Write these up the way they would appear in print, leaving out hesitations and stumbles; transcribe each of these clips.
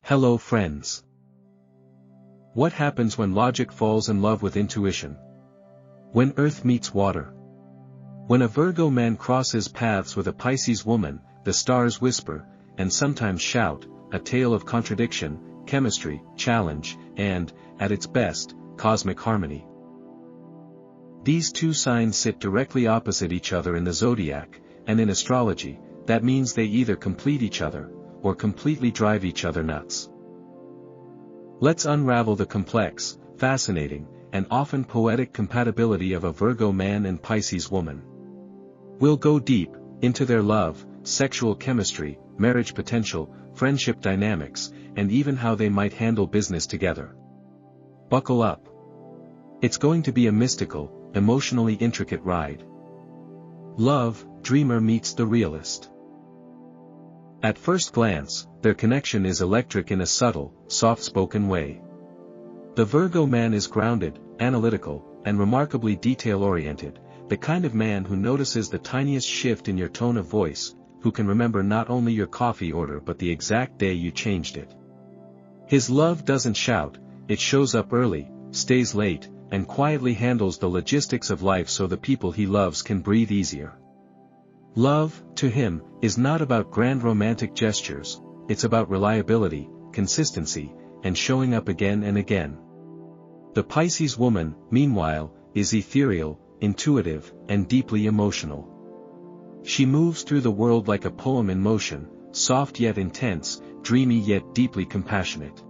Hello friends. What happens when logic falls in love with intuition? When earth meets water. When a Virgo man crosses paths with a Pisces woman, the stars whisper, and sometimes shout, a tale of contradiction, chemistry, challenge, and, at its best, cosmic harmony. These two signs sit directly opposite each other in the zodiac, and in astrology, that means they either complete each other, or completely drive each other nuts. Let's unravel the complex, fascinating, and often poetic compatibility of a Virgo man and Pisces woman. We'll go deep into their love, sexual chemistry, marriage potential, friendship dynamics, and even how they might handle business together. Buckle up. It's going to be a mystical, emotionally intricate ride. Love, dreamer meets the realist. At first glance, their connection is electric in a subtle, soft-spoken way. The Virgo man is grounded, analytical, and remarkably detail-oriented, the kind of man who notices the tiniest shift in your tone of voice, who can remember not only your coffee order but the exact day you changed it. His love doesn't shout, it shows up early, stays late, and quietly handles the logistics of life so the people he loves can breathe easier. Love, to him, is not about grand romantic gestures, it's about reliability, consistency, and showing up again and again. The Pisces woman, meanwhile, is ethereal, intuitive, and deeply emotional. She moves through the world like a poem in motion, soft yet intense, dreamy yet deeply compassionate.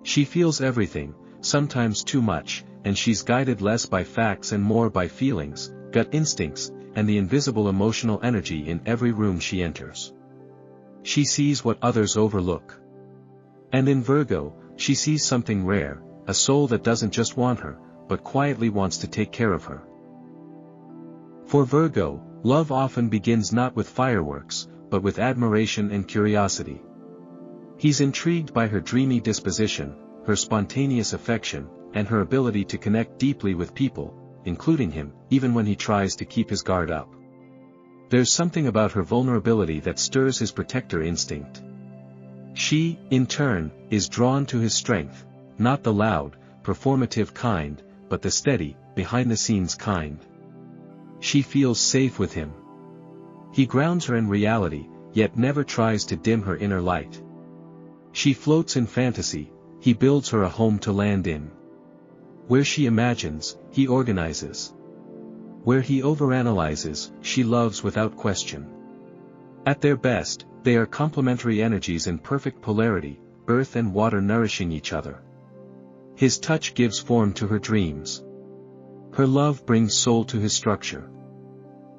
She feels everything, sometimes too much, and she's guided less by facts and more by feelings, gut instincts, and the invisible emotional energy in every room she enters. She sees what others overlook. And in Virgo, she sees something rare, a soul that doesn't just want her, but quietly wants to take care of her. For Virgo, love often begins not with fireworks, but with admiration and curiosity. He's intrigued by her dreamy disposition, her spontaneous affection, and her ability to connect deeply with people, including him, even when he tries to keep his guard up. There's something about her vulnerability that stirs his protector instinct. She, in turn, is drawn to his strength, not the loud, performative kind, but the steady, behind-the-scenes kind. She feels safe with him. He grounds her in reality, yet never tries to dim her inner light. She floats in fantasy, he builds her a home to land in. Where she imagines, he organizes. Where he overanalyzes, she loves without question. At their best, they are complementary energies in perfect polarity, earth and water nourishing each other. His touch gives form to her dreams. Her love brings soul to his structure.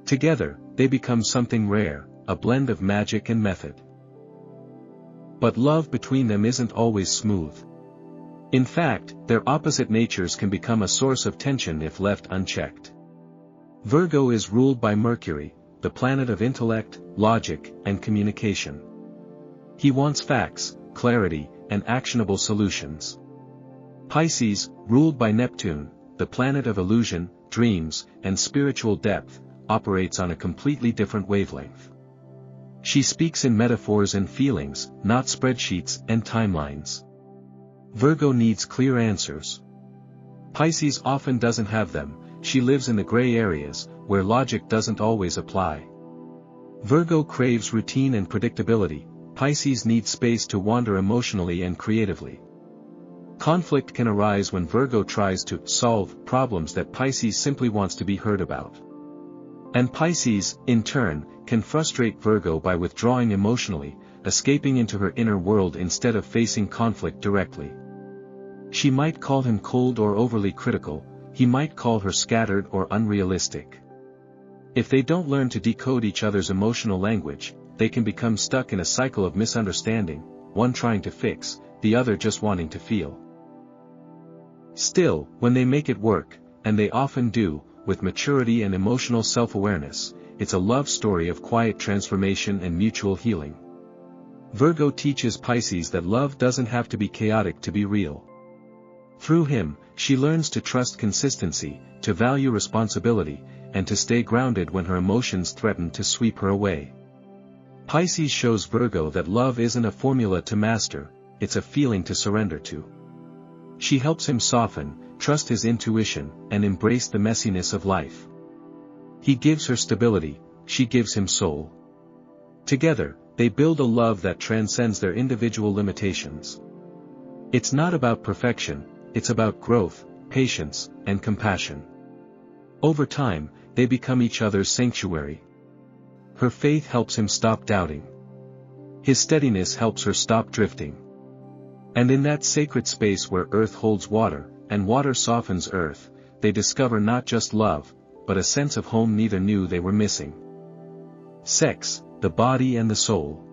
Together, they become something rare, a blend of magic and method. But love between them isn't always smooth. In fact, their opposite natures can become a source of tension if left unchecked. Virgo is ruled by Mercury, the planet of intellect, logic, and communication. He wants facts, clarity, and actionable solutions. Pisces, ruled by Neptune, the planet of illusion, dreams, and spiritual depth, operates on a completely different wavelength. She speaks in metaphors and feelings, not spreadsheets and timelines. Virgo needs clear answers. Pisces often doesn't have them, she lives in the gray areas, where logic doesn't always apply. Virgo craves routine and predictability, Pisces needs space to wander emotionally and creatively. Conflict can arise when Virgo tries to solve problems that Pisces simply wants to be heard about. And Pisces, in turn, can frustrate Virgo by withdrawing emotionally, escaping into her inner world instead of facing conflict directly. She might call him cold or overly critical, he might call her scattered or unrealistic. If they don't learn to decode each other's emotional language, they can become stuck in a cycle of misunderstanding, one trying to fix, the other just wanting to feel. Still, when they make it work, and they often do, with maturity and emotional self-awareness, it's a love story of quiet transformation and mutual healing. Virgo teaches Pisces that love doesn't have to be chaotic to be real. Through him, she learns to trust consistency, to value responsibility, and to stay grounded when her emotions threaten to sweep her away. Pisces shows Virgo that love isn't a formula to master, it's a feeling to surrender to. She helps him soften, trust his intuition, and embrace the messiness of life. He gives her stability, she gives him soul. Together, they build a love that transcends their individual limitations. It's not about perfection, it's about growth, patience, and compassion. Over time, they become each other's sanctuary. Her faith helps him stop doubting. His steadiness helps her stop drifting. And in that sacred space where earth holds water, and water softens earth, they discover not just love, but a sense of home neither knew they were missing. Sex, the body and the soul.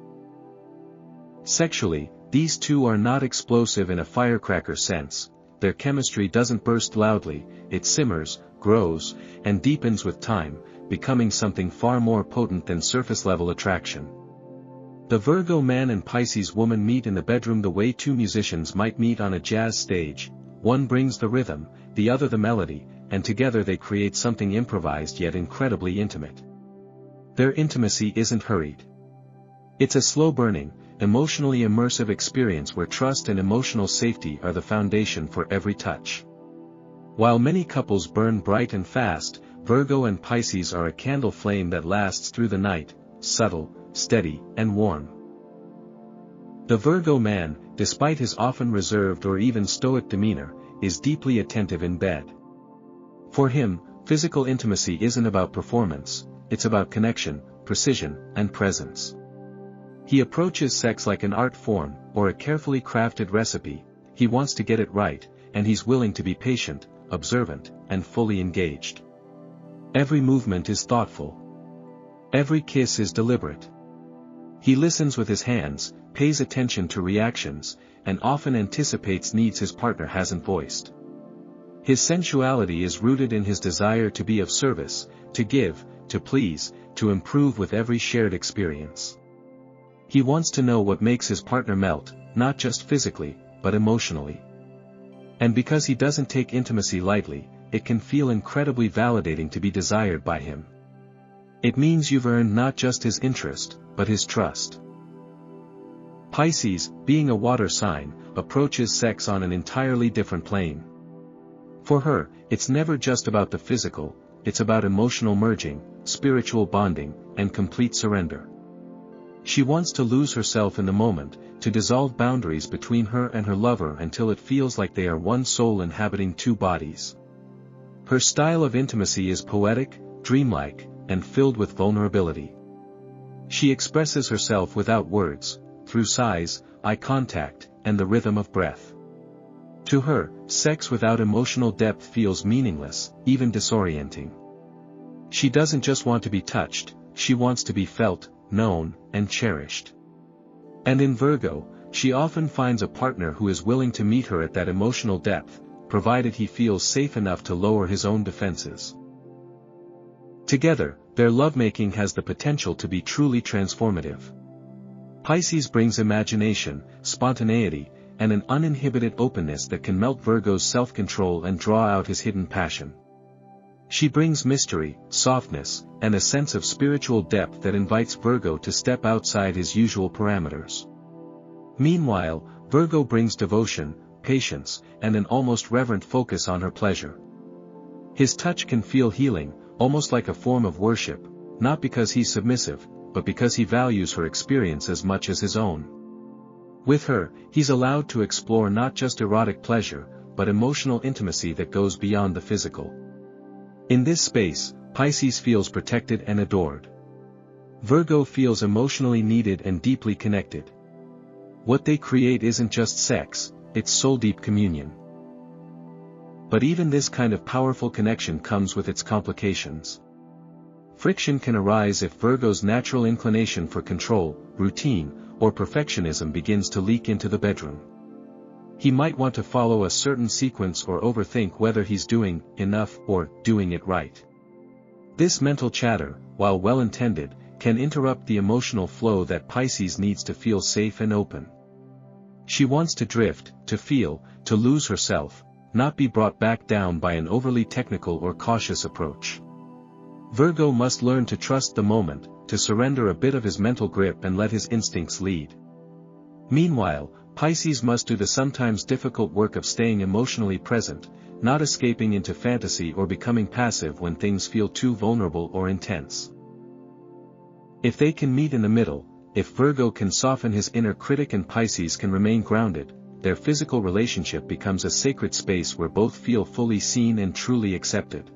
Sexually, these two are not explosive in a firecracker sense. Their chemistry doesn't burst loudly, it simmers, grows, and deepens with time, becoming something far more potent than surface-level attraction. The Virgo man and Pisces woman meet in the bedroom the way two musicians might meet on a jazz stage. One brings the rhythm, the other the melody, and together they create something improvised yet incredibly intimate. Their intimacy isn't hurried. It's a slow-burning, emotionally immersive experience where trust and emotional safety are the foundation for every touch. While many couples burn bright and fast, Virgo and Pisces are a candle flame that lasts through the night, subtle, steady, and warm. The Virgo man, despite his often reserved or even stoic demeanor, is deeply attentive in bed. For him, physical intimacy isn't about performance, it's about connection, precision, and presence. He approaches sex like an art form, or a carefully crafted recipe. He wants to get it right, and he's willing to be patient, observant, and fully engaged. Every movement is thoughtful. Every kiss is deliberate. He listens with his hands, pays attention to reactions, and often anticipates needs his partner hasn't voiced. His sensuality is rooted in his desire to be of service, to give, to please, to improve with every shared experience. He wants to know what makes his partner melt, not just physically, but emotionally. And because he doesn't take intimacy lightly, it can feel incredibly validating to be desired by him. It means you've earned not just his interest, but his trust. Pisces, being a water sign, approaches sex on an entirely different plane. For her, it's never just about the physical, it's about emotional merging, spiritual bonding, and complete surrender. She wants to lose herself in the moment, to dissolve boundaries between her and her lover until it feels like they are one soul inhabiting two bodies. Her style of intimacy is poetic, dreamlike, and filled with vulnerability. She expresses herself without words, through sighs, eye contact, and the rhythm of breath. To her, sex without emotional depth feels meaningless, even disorienting. She doesn't just want to be touched, she wants to be felt, known, and cherished. And in Virgo, she often finds a partner who is willing to meet her at that emotional depth, provided he feels safe enough to lower his own defenses. Together, their lovemaking has the potential to be truly transformative. Pisces brings imagination, spontaneity, and an uninhibited openness that can melt Virgo's self-control and draw out his hidden passion. She brings mystery, softness, and a sense of spiritual depth that invites Virgo to step outside his usual parameters. Meanwhile, Virgo brings devotion, patience, and an almost reverent focus on her pleasure. His touch can feel healing, almost like a form of worship, not because he's submissive, but because he values her experience as much as his own. With her, he's allowed to explore not just erotic pleasure, but emotional intimacy that goes beyond the physical. In this space, Pisces feels protected and adored. Virgo feels emotionally needed and deeply connected. What they create isn't just sex, it's soul-deep communion. But even this kind of powerful connection comes with its complications. Friction can arise if Virgo's natural inclination for control, routine, or perfectionism begins to leak into the bedroom. He might want to follow a certain sequence or overthink whether he's doing enough or doing it right. This mental chatter, while well-intended, can interrupt the emotional flow that Pisces needs to feel safe and open. She wants to drift, to feel, to lose herself, not be brought back down by an overly technical or cautious approach. Virgo must learn to trust the moment, to surrender a bit of his mental grip and let his instincts lead. Meanwhile, Pisces must do the sometimes difficult work of staying emotionally present, not escaping into fantasy or becoming passive when things feel too vulnerable or intense. If they can meet in the middle, if Virgo can soften his inner critic and Pisces can remain grounded, their physical relationship becomes a sacred space where both feel fully seen and truly accepted.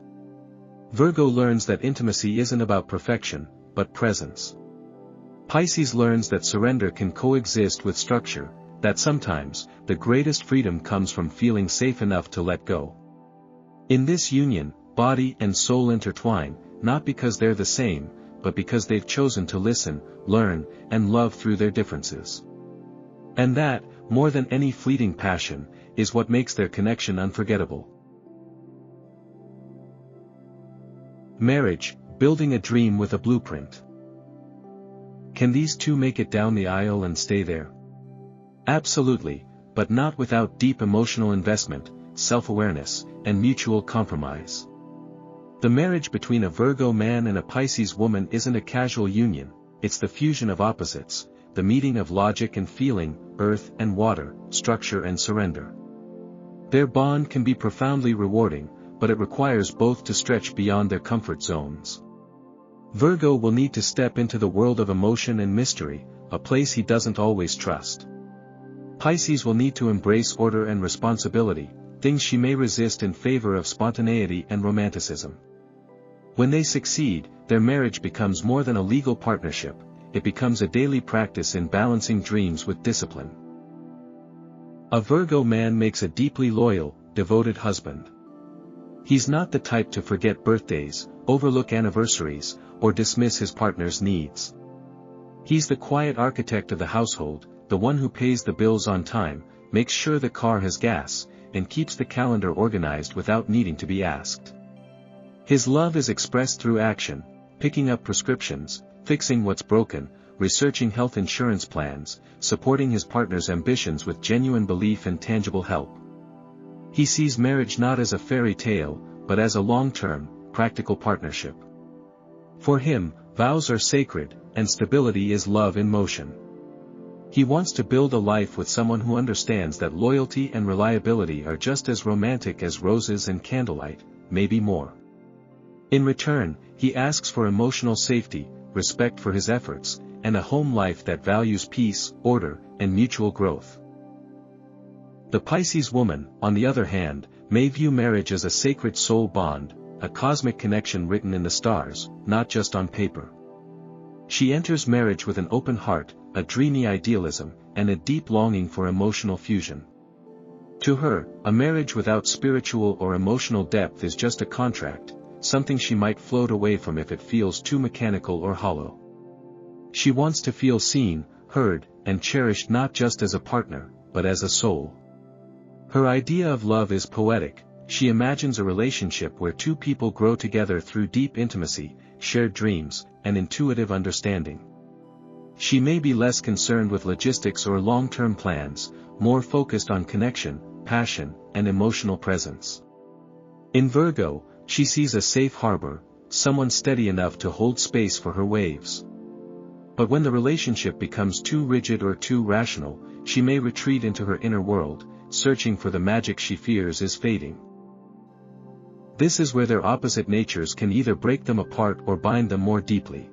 Virgo learns that intimacy isn't about perfection, but presence. Pisces learns that surrender can coexist with structure, that sometimes, the greatest freedom comes from feeling safe enough to let go. In this union, body and soul intertwine, not because they're the same, but because they've chosen to listen, learn, and love through their differences. And that, more than any fleeting passion, is what makes their connection unforgettable. Marriage, building a dream with a blueprint. Can these two make it down the aisle and stay there? Absolutely, but not without deep emotional investment, self-awareness, and mutual compromise. The marriage between a Virgo man and a Pisces woman isn't a casual union, it's the fusion of opposites, the meeting of logic and feeling, earth and water, structure and surrender. Their bond can be profoundly rewarding, but it requires both to stretch beyond their comfort zones. Virgo will need to step into the world of emotion and mystery, a place he doesn't always trust. Pisces will need to embrace order and responsibility, things she may resist in favor of spontaneity and romanticism. When they succeed, their marriage becomes more than a legal partnership, it becomes a daily practice in balancing dreams with discipline. A Virgo man makes a deeply loyal, devoted husband. He's not the type to forget birthdays, overlook anniversaries, or dismiss his partner's needs. He's the quiet architect of the household, the one who pays the bills on time, makes sure the car has gas, and keeps the calendar organized without needing to be asked. His love is expressed through action, picking up prescriptions, fixing what's broken, researching health insurance plans, supporting his partner's ambitions with genuine belief and tangible help. He sees marriage not as a fairy tale, but as a long-term, practical partnership. For him, vows are sacred, and stability is love in motion. He wants to build a life with someone who understands that loyalty and reliability are just as romantic as roses and candlelight, maybe more. In return, he asks for emotional safety, respect for his efforts, and a home life that values peace, order, and mutual growth. The Pisces woman, on the other hand, may view marriage as a sacred soul bond, a cosmic connection written in the stars, not just on paper. She enters marriage with an open heart, a dreamy idealism, and a deep longing for emotional fusion. To her, a marriage without spiritual or emotional depth is just a contract, something she might float away from if it feels too mechanical or hollow. She wants to feel seen, heard, and cherished not just as a partner, but as a soul. Her idea of love is poetic. She imagines a relationship where two people grow together through deep intimacy, shared dreams, and intuitive understanding. She may be less concerned with logistics or long-term plans, more focused on connection, passion, and emotional presence. In Virgo, she sees a safe harbor, someone steady enough to hold space for her waves. But when the relationship becomes too rigid or too rational, she may retreat into her inner world, searching for the magic she fears is fading. This is where their opposite natures can either break them apart or bind them more deeply.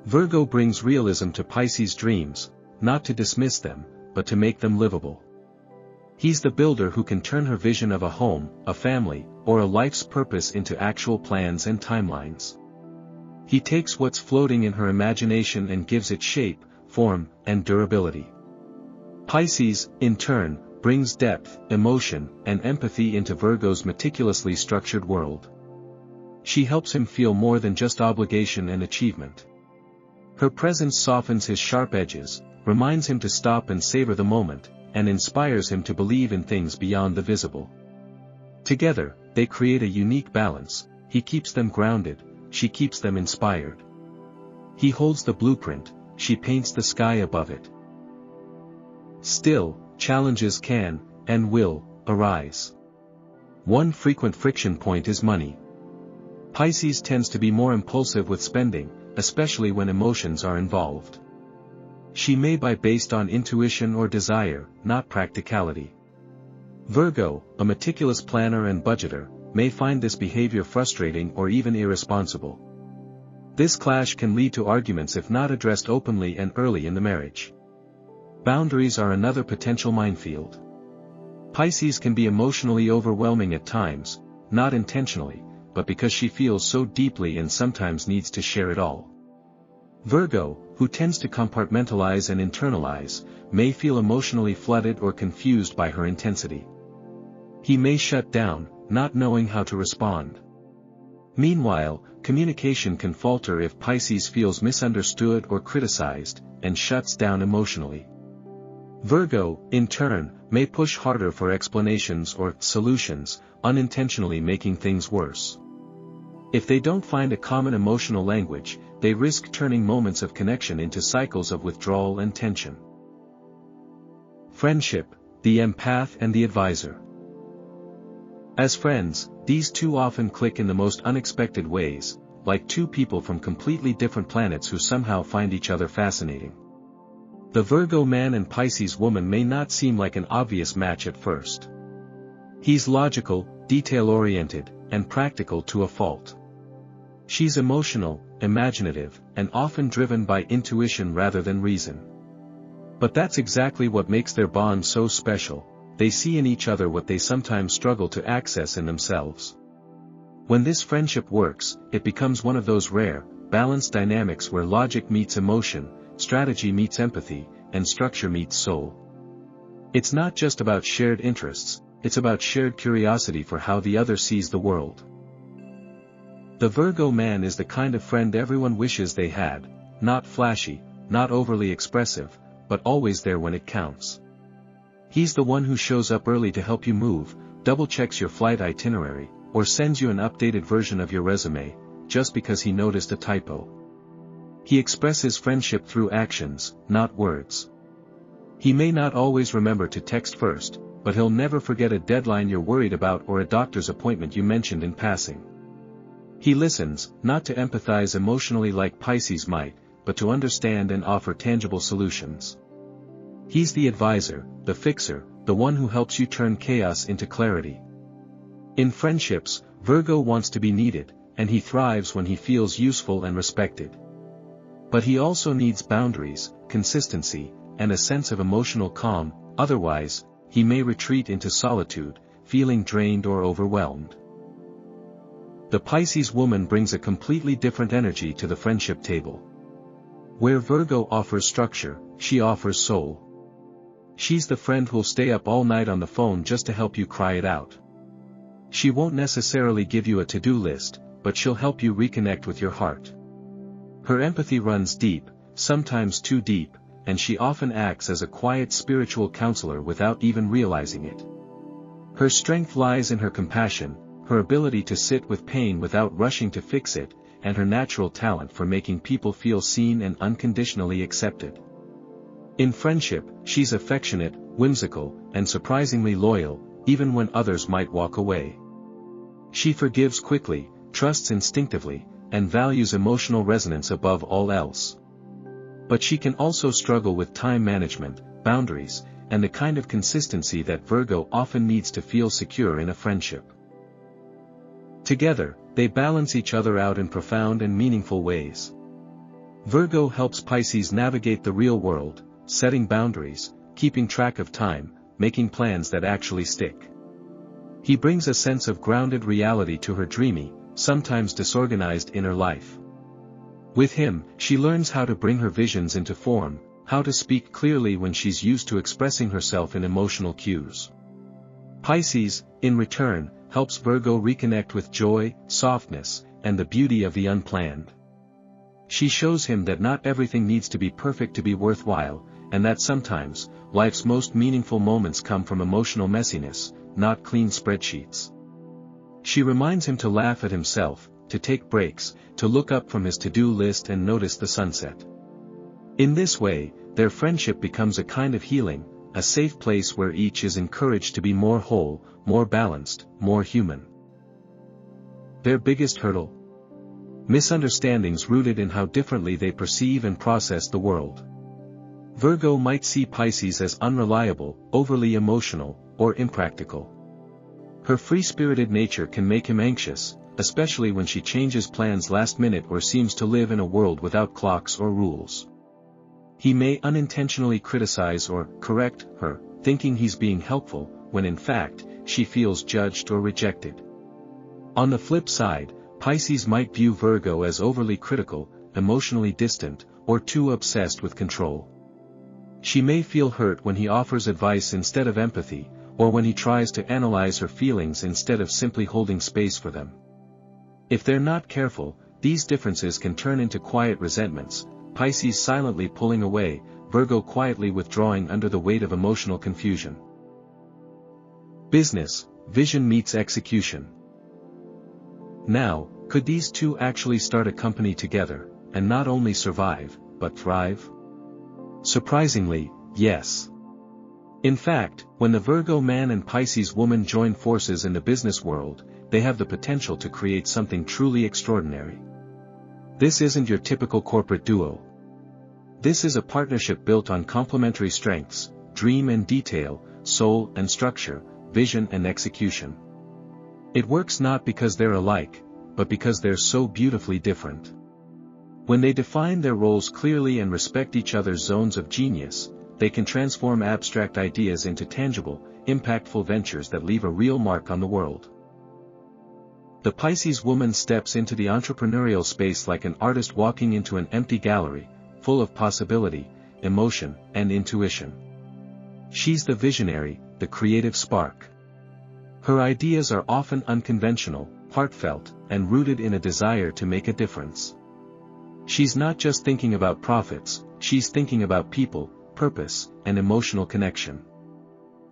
Virgo brings realism to Pisces' dreams, not to dismiss them, but to make them livable. He's the builder who can turn her vision of a home, a family, or a life's purpose into actual plans and timelines. He takes what's floating in her imagination and gives it shape, form, and durability. Pisces, in turn, brings depth, emotion, and empathy into Virgo's meticulously structured world. She helps him feel more than just obligation and achievement. Her presence softens his sharp edges, reminds him to stop and savor the moment, and inspires him to believe in things beyond the visible. Together, they create a unique balance. He keeps them grounded, she keeps them inspired. He holds the blueprint, she paints the sky above it. Still, challenges can, and will, arise. One frequent friction point is money. Pisces tends to be more impulsive with spending, especially when emotions are involved. She may be based on intuition or desire, not practicality. Virgo, a meticulous planner and budgeter, may find this behavior frustrating or even irresponsible. This clash can lead to arguments if not addressed openly and early in the marriage. Boundaries are another potential minefield. Pisces can be emotionally overwhelming at times, not intentionally, but because she feels so deeply and sometimes needs to share it all. Virgo, who tends to compartmentalize and internalize, may feel emotionally flooded or confused by her intensity. He may shut down, not knowing how to respond. Meanwhile, communication can falter if Pisces feels misunderstood or criticized, and shuts down emotionally. Virgo, in turn, may push harder for explanations or solutions, unintentionally making things worse. If they don't find a common emotional language, they risk turning moments of connection into cycles of withdrawal and tension. Friendship, the empath and the advisor. As friends, these two often click in the most unexpected ways, like two people from completely different planets who somehow find each other fascinating. The Virgo man and Pisces woman may not seem like an obvious match at first. He's logical, detail-oriented, and practical to a fault. She's emotional, imaginative, and often driven by intuition rather than reason. But that's exactly what makes their bond so special. They see in each other what they sometimes struggle to access in themselves. When this friendship works, it becomes one of those rare, balanced dynamics where logic meets emotion, strategy meets empathy, and structure meets soul. It's not just about shared interests, it's about shared curiosity for how the other sees the world. The Virgo man is the kind of friend everyone wishes they had, not flashy, not overly expressive, but always there when it counts. He's the one who shows up early to help you move, double-checks your flight itinerary, or sends you an updated version of your resume, just because he noticed a typo. He expresses friendship through actions, not words. He may not always remember to text first, but he'll never forget a deadline you're worried about or a doctor's appointment you mentioned in passing. He listens, not to empathize emotionally like Pisces might, but to understand and offer tangible solutions. He's the advisor, the fixer, the one who helps you turn chaos into clarity. In friendships, Virgo wants to be needed, and he thrives when he feels useful and respected. But he also needs boundaries, consistency, and a sense of emotional calm, otherwise, he may retreat into solitude, feeling drained or overwhelmed. The Pisces woman brings a completely different energy to the friendship table. Where Virgo offers structure, she offers soul. She's the friend who'll stay up all night on the phone just to help you cry it out. She won't necessarily give you a to-do list, but she'll help you reconnect with your heart. Her empathy runs deep, sometimes too deep, and she often acts as a quiet spiritual counselor without even realizing it. Her strength lies in her compassion, her ability to sit with pain without rushing to fix it, and her natural talent for making people feel seen and unconditionally accepted. In friendship, she's affectionate, whimsical, and surprisingly loyal, even when others might walk away. She forgives quickly, trusts instinctively, and values emotional resonance above all else. But she can also struggle with time management, boundaries, and the kind of consistency that Virgo often needs to feel secure in a friendship. Together, they balance each other out in profound and meaningful ways. Virgo helps Pisces navigate the real world, setting boundaries, keeping track of time, making plans that actually stick. He brings a sense of grounded reality to her dreamy, sometimes disorganized inner life. With him, she learns how to bring her visions into form, how to speak clearly when she's used to expressing herself in emotional cues. Pisces, in return, helps Virgo reconnect with joy, softness, and the beauty of the unplanned. She shows him that not everything needs to be perfect to be worthwhile, and that sometimes, life's most meaningful moments come from emotional messiness, not clean spreadsheets. She reminds him to laugh at himself, to take breaks, to look up from his to-do list and notice the sunset. In this way, their friendship becomes a kind of healing, a safe place where each is encouraged to be more whole, more balanced, more human. Their biggest hurdle? Misunderstandings rooted in how differently they perceive and process the world. Virgo might see Pisces as unreliable, overly emotional, or impractical. Her free-spirited nature can make him anxious, especially when she changes plans last minute or seems to live in a world without clocks or rules. He may unintentionally criticize or correct her, thinking he's being helpful, when in fact, she feels judged or rejected. On the flip side, Pisces might view Virgo as overly critical, emotionally distant, or too obsessed with control. She may feel hurt when he offers advice instead of empathy, or when he tries to analyze her feelings instead of simply holding space for them. If they're not careful, these differences can turn into quiet resentments, Pisces silently pulling away, Virgo quietly withdrawing under the weight of emotional confusion. Business, vision meets execution. Now, could these two actually start a company together, and not only survive, but thrive? Surprisingly, yes. In fact, when the Virgo man and Pisces woman join forces in the business world, they have the potential to create something truly extraordinary. This isn't your typical corporate duo. This is a partnership built on complementary strengths, dream and detail, soul and structure, vision and execution. It works not because they're alike, but because they're so beautifully different. When they define their roles clearly and respect each other's zones of genius, they can transform abstract ideas into tangible, impactful ventures that leave a real mark on the world. The Pisces woman steps into the entrepreneurial space like an artist walking into an empty gallery, full of possibility, emotion, and intuition. She's the visionary, the creative spark. Her ideas are often unconventional, heartfelt, and rooted in a desire to make a difference. She's not just thinking about profits, she's thinking about people, purpose, and emotional connection.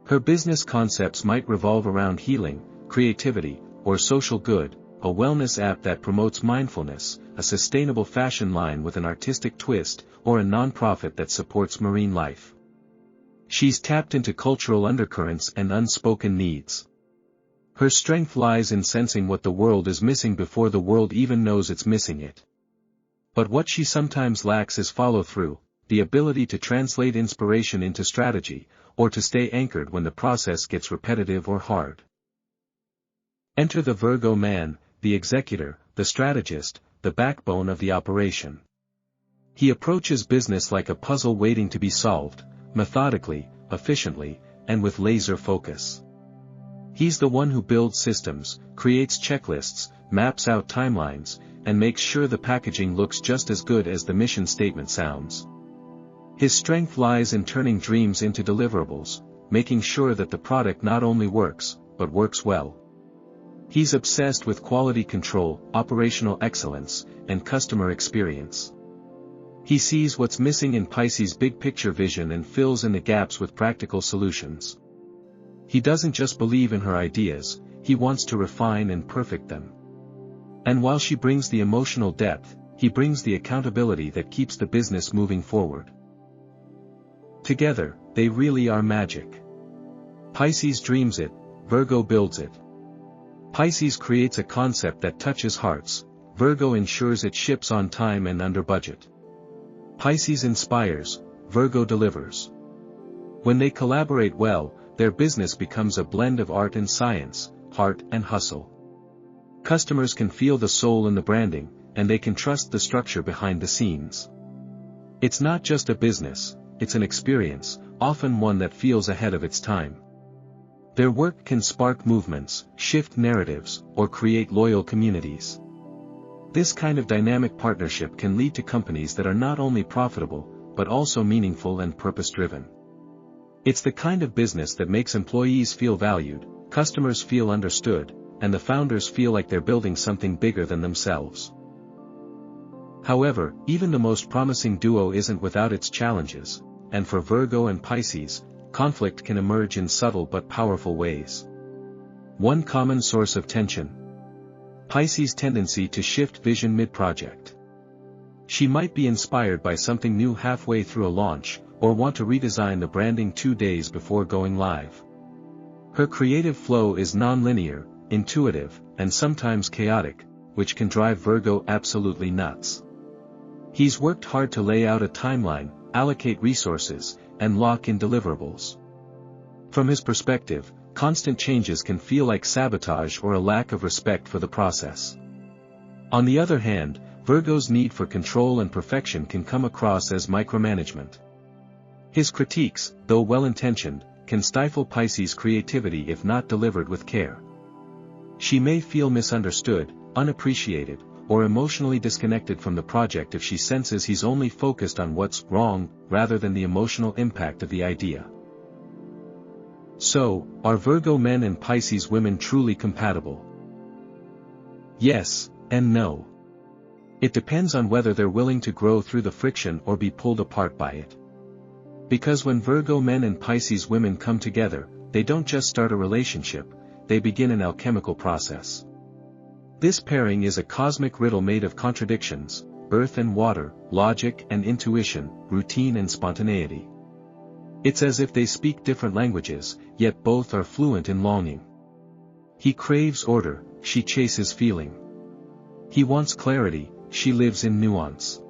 Her business concepts might revolve around healing, creativity, or social good, a wellness app that promotes mindfulness, a sustainable fashion line with an artistic twist, or a non-profit that supports marine life. She's tapped into cultural undercurrents and unspoken needs. Her strength lies in sensing what the world is missing before the world even knows it's missing it. But what she sometimes lacks is follow-through, the ability to translate inspiration into strategy, or to stay anchored when the process gets repetitive or hard. Enter the Virgo man, the executor, the strategist, the backbone of the operation. He approaches business like a puzzle waiting to be solved, methodically, efficiently, and with laser focus. He's the one who builds systems, creates checklists, maps out timelines, and makes sure the packaging looks just as good as the mission statement sounds. His strength lies in turning dreams into deliverables, making sure that the product not only works, but works well. He's obsessed with quality control, operational excellence, and customer experience. He sees what's missing in Pisces' big-picture vision and fills in the gaps with practical solutions. He doesn't just believe in her ideas, he wants to refine and perfect them. And while she brings the emotional depth, he brings the accountability that keeps the business moving forward. Together, they really are magic. Pisces dreams it, Virgo builds it. Pisces creates a concept that touches hearts, Virgo ensures it ships on time and under budget. Pisces inspires, Virgo delivers. When they collaborate well, their business becomes a blend of art and science, heart and hustle. Customers can feel the soul in the branding, and they can trust the structure behind the scenes. It's not just a business, it's an experience, often one that feels ahead of its time. Their work can spark movements, shift narratives, or create loyal communities. This kind of dynamic partnership can lead to companies that are not only profitable, but also meaningful and purpose-driven. It's the kind of business that makes employees feel valued, customers feel understood, and the founders feel like they're building something bigger than themselves. However, even the most promising duo isn't without its challenges, and for Virgo and Pisces, conflict can emerge in subtle but powerful ways. One common source of tension: Pisces' tendency to shift vision mid-project. She might be inspired by something new halfway through a launch, or want to redesign the branding 2 days before going live. Her creative flow is non-linear, intuitive, and sometimes chaotic, which can drive Virgo absolutely nuts. He's worked hard to lay out a timeline, allocate resources, and lock in deliverables. From his perspective, constant changes can feel like sabotage or a lack of respect for the process. On the other hand, Virgo's need for control and perfection can come across as micromanagement. His critiques, though well-intentioned, can stifle Pisces' creativity if not delivered with care. She may feel misunderstood, unappreciated, or emotionally disconnected from the project if she senses he's only focused on what's wrong, rather than the emotional impact of the idea. So, are Virgo men and Pisces women truly compatible? Yes, and no. It depends on whether they're willing to grow through the friction or be pulled apart by it. Because when Virgo men and Pisces women come together, they don't just start a relationship, they begin an alchemical process. This pairing is a cosmic riddle made of contradictions, earth and water, logic and intuition, routine and spontaneity. It's as if they speak different languages, yet both are fluent in longing. He craves order, she chases feeling. He wants clarity, she lives in nuance.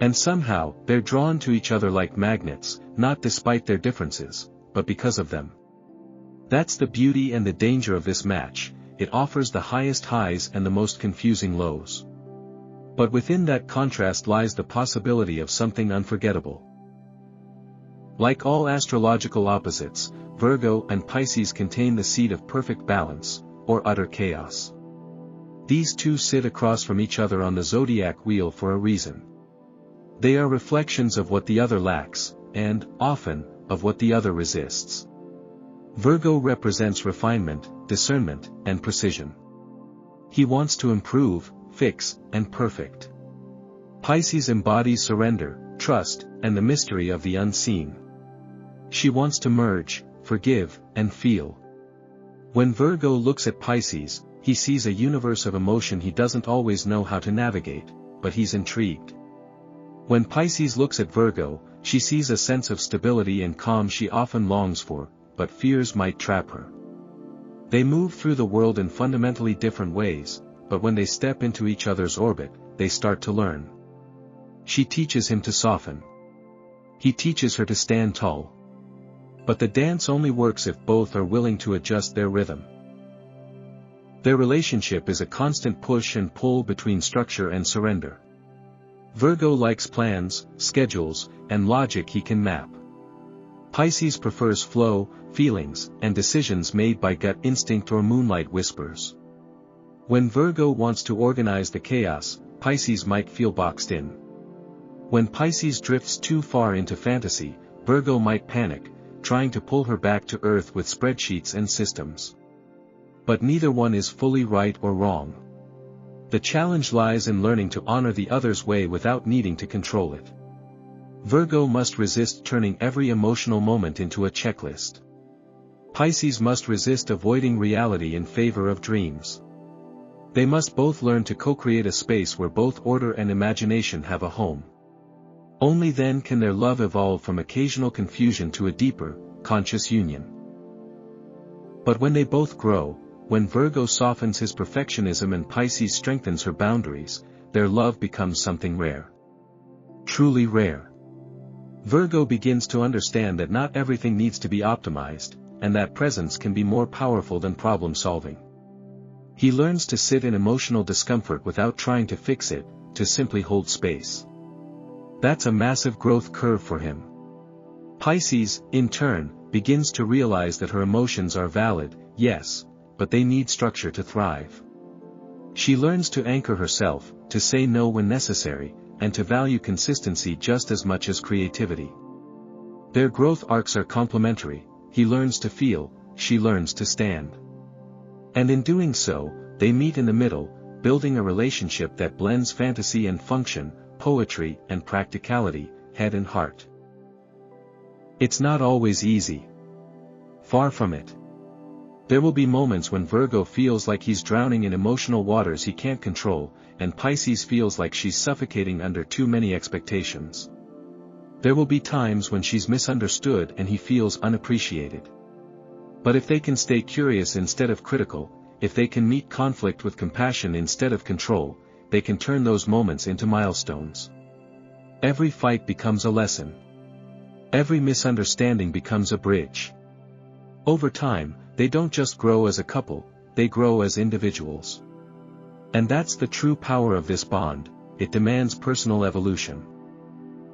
And somehow, they're drawn to each other like magnets, not despite their differences, but because of them. That's the beauty and the danger of this match, it offers the highest highs and the most confusing lows. But within that contrast lies the possibility of something unforgettable. Like all astrological opposites, Virgo and Pisces contain the seed of perfect balance, or utter chaos. These two sit across from each other on the zodiac wheel for a reason. They are reflections of what the other lacks, and, often, of what the other resists. Virgo represents refinement, discernment, and precision. He wants to improve, fix, and perfect. Pisces embodies surrender, trust, and the mystery of the unseen. She wants to merge, forgive, and feel. When Virgo looks at Pisces, he sees a universe of emotion he doesn't always know how to navigate, but he's intrigued. When Pisces looks at Virgo, she sees a sense of stability and calm she often longs for, but fears might trap her. They move through the world in fundamentally different ways, but when they step into each other's orbit, they start to learn. She teaches him to soften. He teaches her to stand tall. But the dance only works if both are willing to adjust their rhythm. Their relationship is a constant push and pull between structure and surrender. Virgo likes plans, schedules, and logic he can map. Pisces prefers flow, feelings, and decisions made by gut instinct or moonlight whispers. When Virgo wants to organize the chaos, Pisces might feel boxed in. When Pisces drifts too far into fantasy, Virgo might panic, trying to pull her back to earth with spreadsheets and systems. But neither one is fully right or wrong. The challenge lies in learning to honor the other's way without needing to control it. Virgo must resist turning every emotional moment into a checklist. Pisces must resist avoiding reality in favor of dreams. They must both learn to co-create a space where both order and imagination have a home. Only then can their love evolve from occasional confusion to a deeper, conscious union. But when they both grow, when Virgo softens his perfectionism and Pisces strengthens her boundaries, their love becomes something rare. Truly rare. Virgo begins to understand that not everything needs to be optimized, and that presence can be more powerful than problem solving. He learns to sit in emotional discomfort without trying to fix it, to simply hold space. That's a massive growth curve for him. Pisces, in turn, begins to realize that her emotions are valid, yes, but they need structure to thrive. She learns to anchor herself, to say no when necessary, and to value consistency just as much as creativity. Their growth arcs are complementary, he learns to feel, she learns to stand. And in doing so, they meet in the middle, building a relationship that blends fantasy and function, poetry and practicality, head and heart. It's not always easy. Far from it. There will be moments when Virgo feels like he's drowning in emotional waters he can't control, and Pisces feels like she's suffocating under too many expectations. There will be times when she's misunderstood and he feels unappreciated. But if they can stay curious instead of critical, if they can meet conflict with compassion instead of control, they can turn those moments into milestones. Every fight becomes a lesson. Every misunderstanding becomes a bridge. Over time, they don't just grow as a couple, they grow as individuals. And that's the true power of this bond, it demands personal evolution.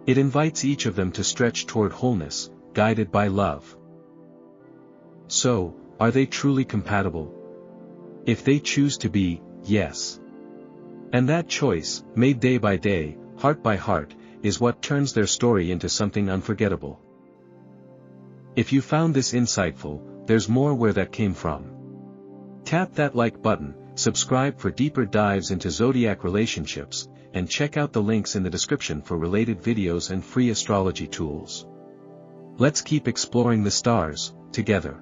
It invites each of them to stretch toward wholeness, guided by love. So, are they truly compatible? If they choose to be, yes. And that choice, made day by day, heart by heart, is what turns their story into something unforgettable. If you found this insightful, there's more where that came from. Tap that like button, subscribe for deeper dives into zodiac relationships, and check out the links in the description for related videos and free astrology tools. Let's keep exploring the stars, together.